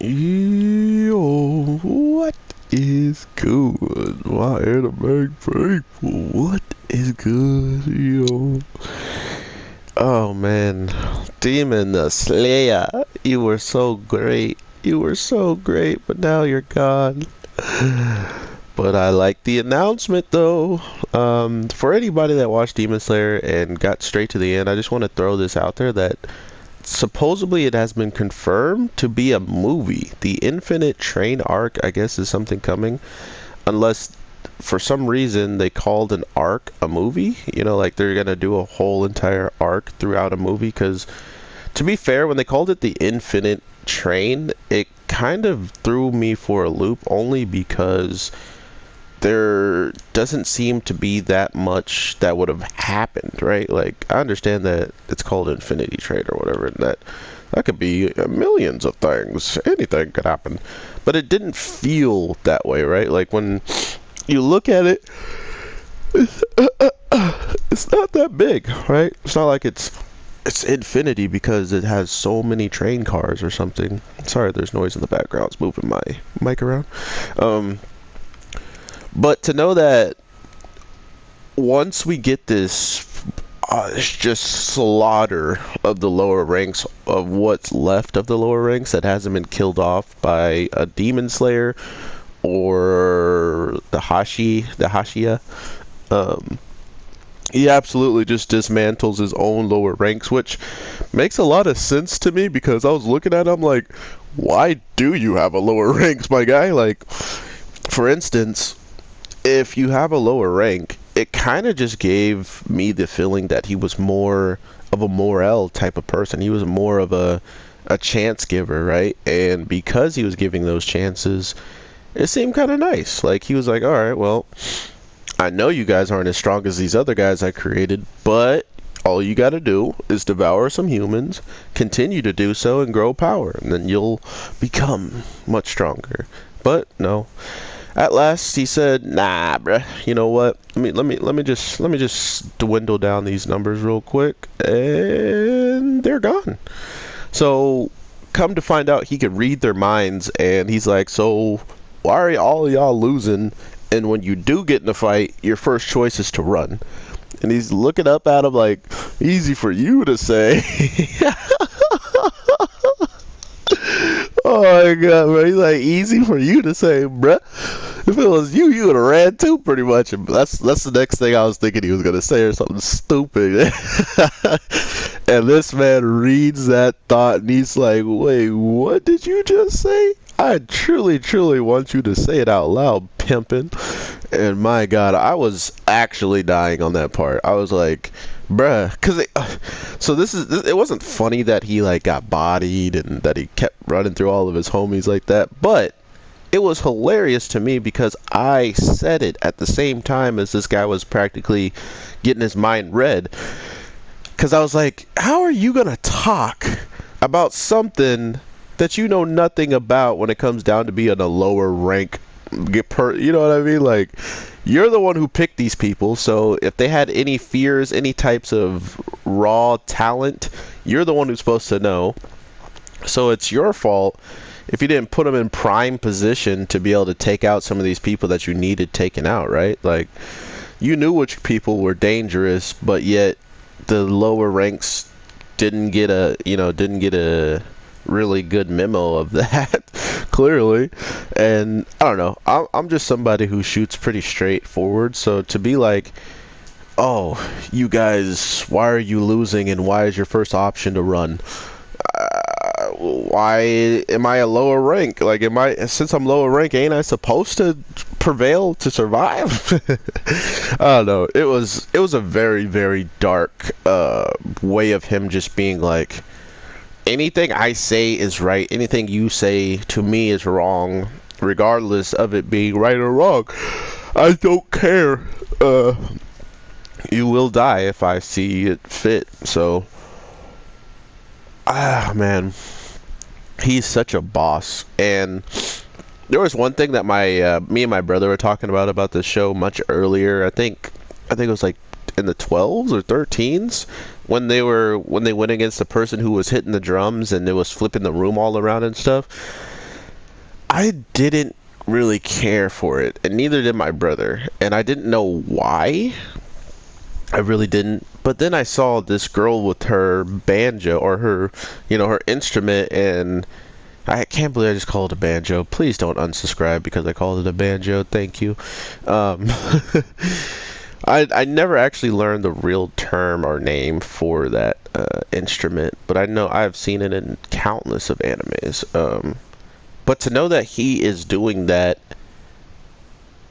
Yo, what is good? My anime faithful, what is good, yo? Oh man, Demon Slayer, you were so great. You were so great, but now you're gone. But I like the announcement though. For anybody that watched Demon Slayer and got straight to the end, I just want to throw this out there that supposedly it has been confirmed to be a movie. The Infinite Train arc, I guess, is something coming. Unless for some reason they called an arc a movie. You know, like they're going to do a whole entire arc throughout a movie. Because, to be fair, when they called it the Infinite Train, it kind of threw me for a loop only because there doesn't seem to be that much that would have happened, right? Like, I understand that it's called Infinity Train or whatever, and that could be millions of things. Anything could happen. But it didn't feel that way, right? Like, when you look at it, it's not that big, right? It's not like it's infinity because it has so many train cars or something. Sorry, there's noise in the background. It's moving my mic around. But to know that once we get this just slaughter of the lower ranks, of what's left of the lower ranks that hasn't been killed off by a Demonslayer or the Hashia, he absolutely just dismantles his own lower ranks, which makes a lot of sense to me because I was looking at him like, why do you have a lower ranks, my guy? Like, for instance, if you have a lower rank, it kind of just gave me the feeling that he was more of a Morel type of person. He was more of a chance giver, right? And because he was giving those chances, it seemed kind of nice. Like, he was like, all right, well, I know you guys aren't as strong as these other guys I created, but all you got to do is devour some humans, continue to do so, and grow power, and then you'll become much stronger. But no. At last, he said, "Nah, bruh. You know what? Let me just dwindle down these numbers real quick, and they're gone." So, come to find out, he could read their minds, and he's like, "So, why are all y'all losing? And when you do get in a fight, your first choice is to run." And he's looking up at him like, "Easy for you to say." Oh my god, bro. He's like, easy for you to say, bruh. If it was you, you would have ran too, pretty much. And that's the next thing I was thinking he was going to say, or something stupid. And this man reads that thought, and he's like, wait, what did you just say? I truly, truly want you to say it out loud, pimpin'. And my god, I was actually dying on that part. I was like, bruh, because it wasn't funny that he like got bodied and that he kept running through all of his homies like that, but it was hilarious to me because I said it at the same time as this guy was practically getting his mind read, because I was like, how are you gonna talk about something that you know nothing about when it comes down to being a lower rank you know what I mean? Like, you're the one who picked these people, so if they had any fears, any types of raw talent, you're the one who's supposed to know. So it's your fault if you didn't put them in prime position to be able to take out some of these people that you needed taken out, right? Like, you knew which people were dangerous, but yet the lower ranks didn't get a really good memo of that. Clearly. And I don't know, I'm just somebody who shoots pretty straightforward, so to be like, oh, you guys, why are you losing and why is your first option to run? Why am I a lower rank? Like, since I'm lower rank, ain't I supposed to prevail to survive? I don't know, it was a very, very dark way of him just being like, anything I say is right. Anything you say to me is wrong, regardless of it being right or wrong. I don't care. You will die if I see it fit. So, man, he's such a boss. And there was one thing that me and my brother were talking about this show much earlier. I think it was like in the 12s or 13s when they went against the person who was hitting the drums and it was flipping the room all around and stuff. I didn't really care for it, and neither did my brother, and I didn't know why. I really didn't. But then I saw this girl with her banjo or her, her instrument, and I can't believe I just called it a banjo. Please don't unsubscribe because I called it a banjo. Thank you. Um, I never actually learned the real term or name for that instrument, but I know I've seen it in countless of animes. But to know that he is doing that,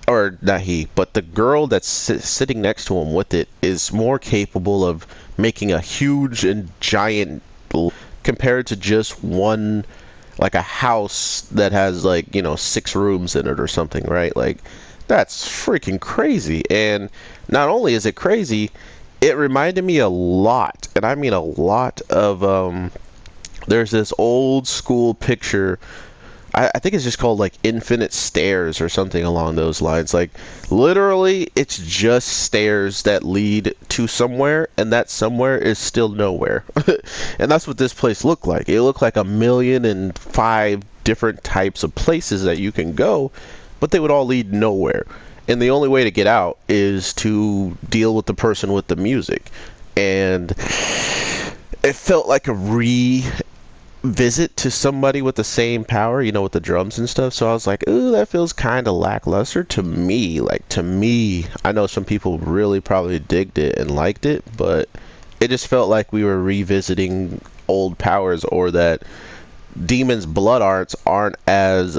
or not he, but the girl that's sitting next to him with it is more capable of making a huge and giant compared to just one, like a house that has like 6 rooms in it or something, right? Like that's freaking crazy. And not only is it crazy, it reminded me a lot, and I mean a lot of there's this old school picture. I think it's just called like Infinite Stairs or something along those lines. Like literally it's just stairs that lead to somewhere, and that somewhere is still nowhere. And that's what this place looked like. It looked like 1,000,005 different types of places that you can go, but they would all lead nowhere. And the only way to get out is to deal with the person with the music. And it felt like a visit to somebody with the same power, with the drums and stuff. So I was like, ooh, that feels kind of lackluster to me. Like, to me, I know some people really probably digged it and liked it, but it just felt like we were revisiting old powers, or that demons' blood arts aren't as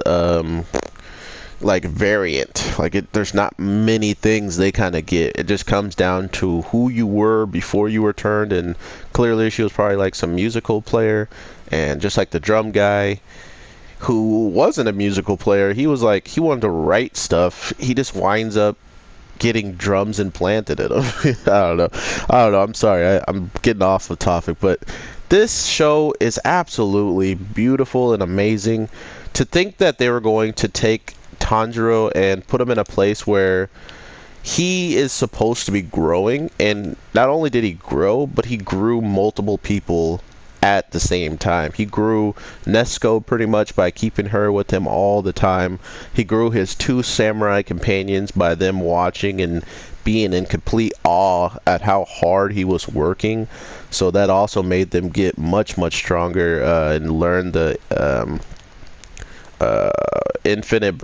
like variant. Like there's not many things they kind of get. It just comes down to who you were before you were turned, and clearly she was probably like some musical player. And just like the drum guy, who wasn't a musical player, he was like, he wanted to write stuff. He just winds up getting drums implanted in him. I don't know. I'm sorry. I'm getting off the topic, but this show is absolutely beautiful and amazing. To think that they were going to take Tanjiro and put him in a place where he is supposed to be growing, and not only did he grow, but he grew multiple people at the same time. He grew Nesco pretty much by keeping her with him all the time. He grew his 2 samurai companions by them watching and being in complete awe at how hard he was working. So that also made them get much, much stronger and learn the infinite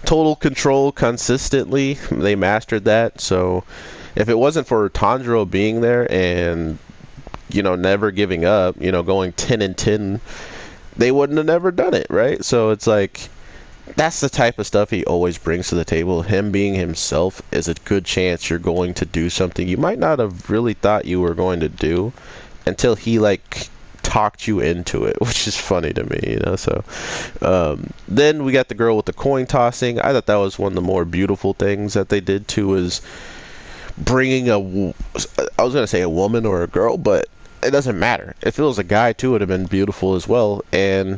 total control consistently. They mastered that. So if it wasn't for Tanjiro being there and never giving up, going 10-10, they wouldn't have never done it, right? So it's like, that's the type of stuff he always brings to the table. Him being himself is a good chance you're going to do something you might not have really thought you were going to do until he like talked you into it, which is funny to me, So then we got the girl with the coin tossing. I thought that was one of the more beautiful things that they did too, is bringing I was gonna say a woman or a girl, but it doesn't matter. If it was a guy too, it would have been beautiful as well. And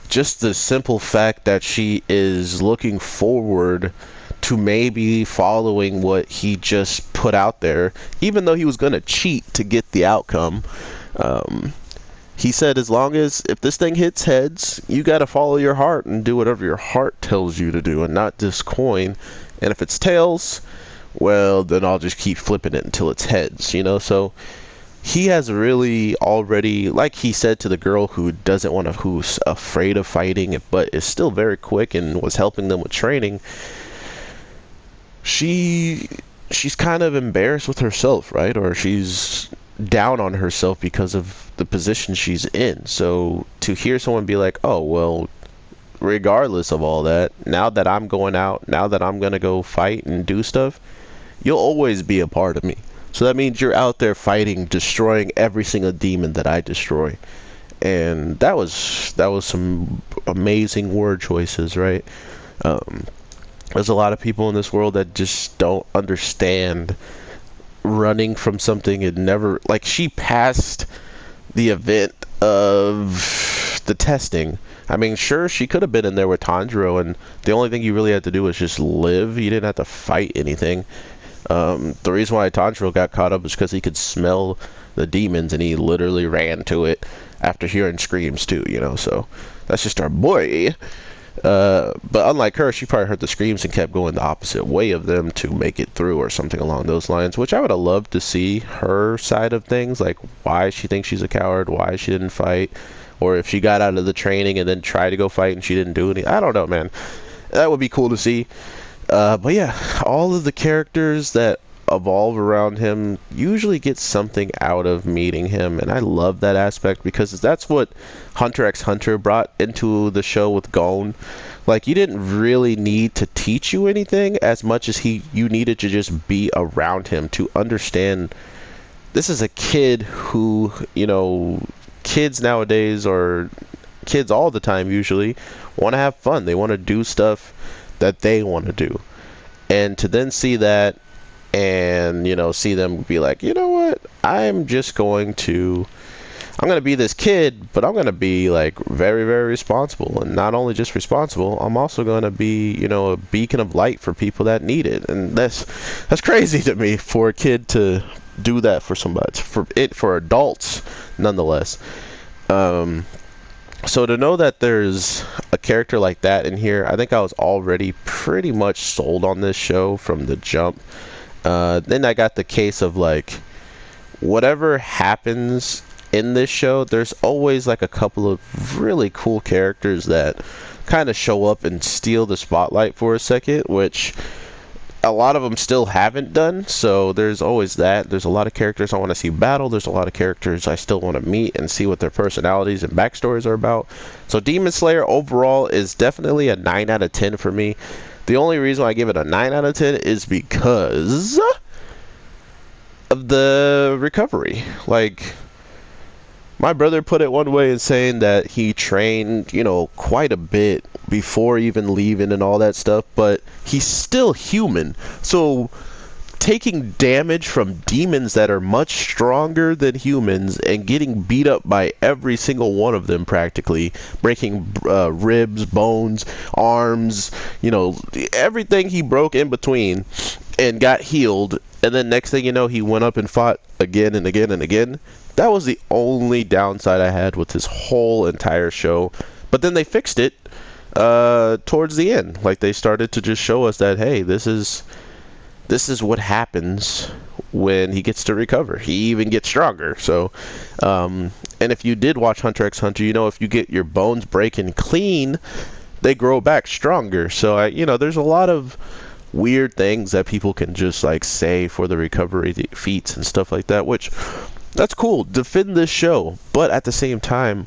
just the simple fact that she is looking forward to maybe following what he just put out there, even though he was gonna cheat to get the outcome. He said, as long as, if this thing hits heads, you gotta follow your heart and do whatever your heart tells you to do, and not this coin. And if it's tails, well, then I'll just keep flipping it until it's heads, So he has really already, like he said to the girl who doesn't want to, who's afraid of fighting, but is still very quick and was helping them with training, she's kind of embarrassed with herself, right? Or she's down on herself because of the position she's in. So to hear someone be like, oh, well, regardless of all that, now that I'm going out, now that I'm going to go fight and do stuff, you'll always be a part of me. So that means you're out there fighting, destroying every single demon that I destroy. And that was some amazing word choices, right? There's a lot of people in this world that just don't understand running from something. And never, like, she passed the event of the testing. I mean, sure, she could have been in there with Tanjiro, and the only thing you really had to do was just live. You didn't have to fight anything. The reason why Tanjiro got caught up is because he could smell the demons, and he literally ran to it after hearing screams too, So that's just our boy. But unlike her, she probably heard the screams and kept going the opposite way of them to make it through or something along those lines, which I would have loved to see her side of things, like why she thinks she's a coward, why she didn't fight, or if she got out of the training and then tried to go fight and she didn't do anything. I don't know, man. That would be cool to see. But yeah, all of the characters that evolve around him usually get something out of meeting him, and I love that aspect because that's what Hunter x Hunter brought into the show with Gon. Like, you didn't really need to teach you anything as much as you needed to just be around him to understand this is a kid who, kids nowadays, or kids all the time usually, want to have fun. They want to do stuff that they want to do. And to then see that and, see them be like, you know what, I'm going to be this kid, but I'm going to be like very, very responsible. And not only just responsible, I'm also going to be, a beacon of light for people that need it. And that's crazy to me for a kid to do that for somebody, for adults nonetheless. So to know that there's a character like that in here, I think I was already pretty much sold on this show from the jump. Then I got the case of like, whatever happens in this show, there's always like a couple of really cool characters that kind of show up and steal the spotlight for a second, which a lot of them still haven't done. So there's always that. There's a lot of characters I want to see battle. There's a lot of characters I still want to meet and see what their personalities and backstories are about. So Demonslayer overall is definitely a 9 out of 10 for me. The only reason I give it a 9 out of 10 is because of the recovery. Like, my brother put it one way in saying that he trained, quite a bit before even leaving and all that stuff, but he's still human. So taking damage from demons that are much stronger than humans and getting beat up by every single one of them, practically breaking ribs, bones, arms, everything he broke in between and got healed, and then next thing you know, he went up and fought again and again and again. That was the only downside I had with this whole entire show. But then they fixed it towards the end. Like, they started to just show us that, hey, this is what happens when he gets to recover. He even gets stronger. So, and if you did watch Hunter x Hunter, if you get your bones breaking clean, they grow back stronger. So, there's a lot of weird things that people can just, like, say for the recovery feats and stuff like that, which, that's cool. Defend this show. But at the same time,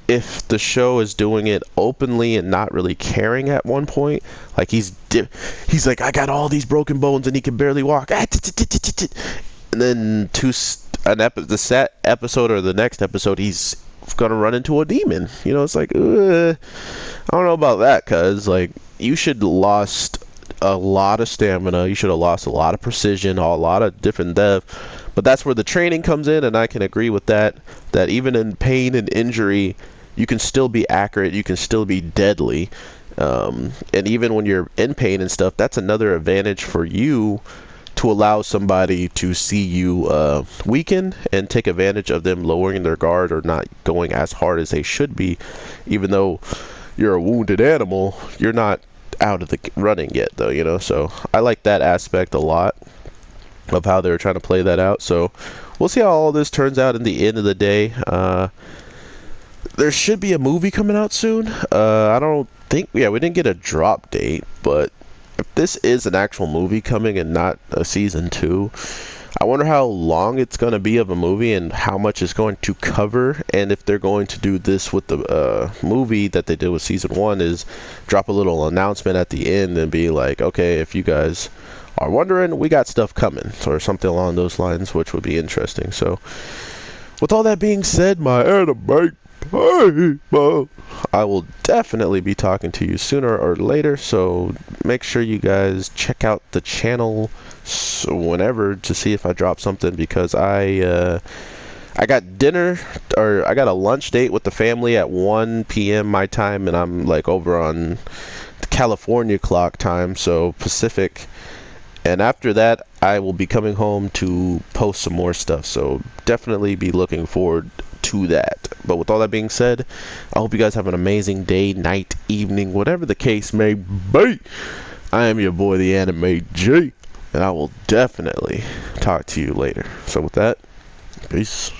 if the show is doing it openly and not really caring at one point, like he's like, I got all these broken bones and he can barely walk, and then the set episode or the next episode, he's gonna run into a demon. It's like, I don't know about that, cuz like, you should have lost a lot of stamina, you should have lost a lot of precision, a lot of different depth. But that's where the training comes in, and I can agree with that even in pain and injury, you can still be accurate, you can still be deadly. And even when you're in pain and stuff, that's another advantage for you to allow somebody to see you weaken and take advantage of them lowering their guard or not going as hard as they should be. Even though you're a wounded animal, you're not out of the running yet, though, So I like that aspect a lot of how they were trying to play that out. So we'll see how all this turns out in the end of the day. There should be a movie coming out soon. I don't think, we didn't get a drop date, but if this is an actual movie coming and not a season 2, I wonder how long it's going to be of a movie and how much it's going to cover, and if they're going to do this with the movie that they did with season 1, is drop a little announcement at the end and be like, okay, if you guys are wondering, we got stuff coming, or something along those lines, which would be interesting. So with all that being said, my anime people, I will definitely be talking to you sooner or later, so make sure you guys check out the channel whenever to see if I drop something, because I got dinner, or I got a lunch date with the family at 1 p.m. my time, and I'm like over on the California clock time, so Pacific. And after that, I will be coming home to post some more stuff, so definitely be looking forward to that. But with all that being said, I hope you guys have an amazing day, night, evening, whatever the case may be. I am your boy, the Anime G, and I will definitely talk to you later. So with that, peace.